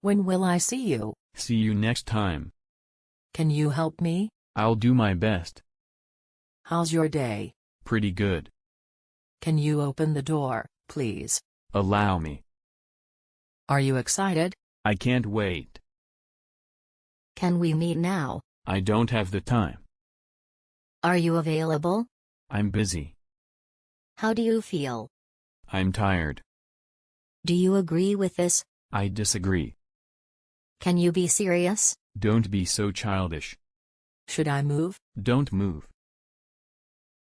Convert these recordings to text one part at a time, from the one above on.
When will I see you? See you next time. Can you help me? I'll do my best. How's your day? Pretty good. Can you open the door, please? Allow me. Are you excited? I can't wait. Can we meet now? I don't have the time. Are you available? I'm busy. How do you feel? I'm tired. Do you agree with this? I disagree. Can you be serious? Don't be so childish. Should I move? Don't move.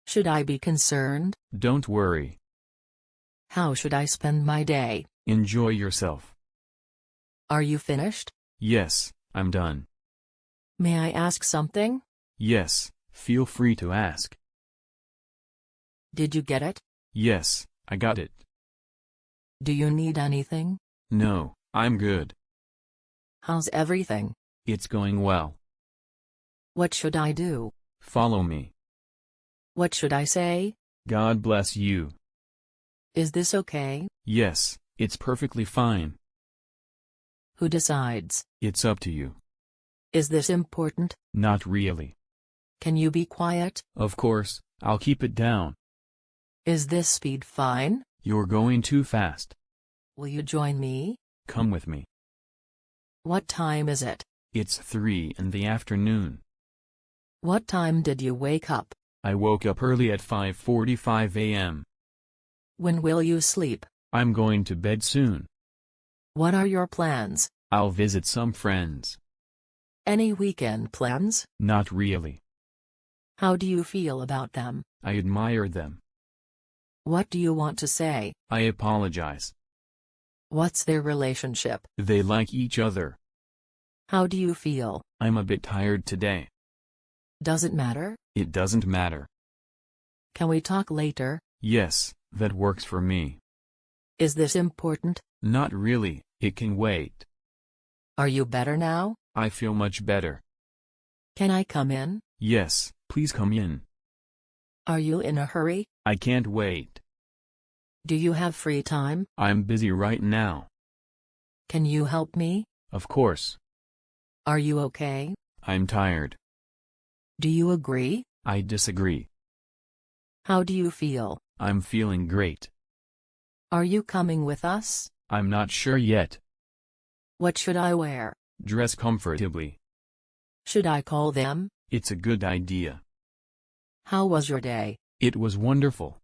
Should I be concerned? Don't worry. How should I spend my day? Enjoy yourself. Are you finished? Yes, I'm done. May I ask something? Yes, feel free to ask. Did you get it? Yes, I got it. Do you need anything? No, I'm good. How's everything? It's going well. What should I do? Follow me. What should I say? God bless you. Is this okay? Yes, it's perfectly fine. Who decides? It's up to you. Is this important? Not really. Can you be quiet? Of course, I'll keep it down. Is this speed fine? You're going too fast. Will you join me? Come with me. What time is it? It's 3 in the afternoon. What time did you wake up? I woke up early at 5:45 a.m. When will you sleep? I'm going to bed soon. What are your plans? I'll visit some friends. Any weekend plans? Not really. How do you feel about them? I admire them. What do you want to say? I apologize. What's their relationship? They like each other. How do you feel? I'm a bit tired today. Does it matter? It doesn't matter. Can we talk later? Yes, that works for me. Is this important? Not really, it can wait. Are you better now? I feel much better. Can I come in? Yes, please come in. Are you in a hurry? I can't wait. Do you have free time? I'm busy right now. Can you help me? Of course. Are you okay? I'm tired. Do you agree? I disagree. How do you feel? I'm feeling great. Are you coming with us? I'm not sure yet. What should I wear? Dress comfortably. Should I call them? It's a good idea. How was your day? It was wonderful.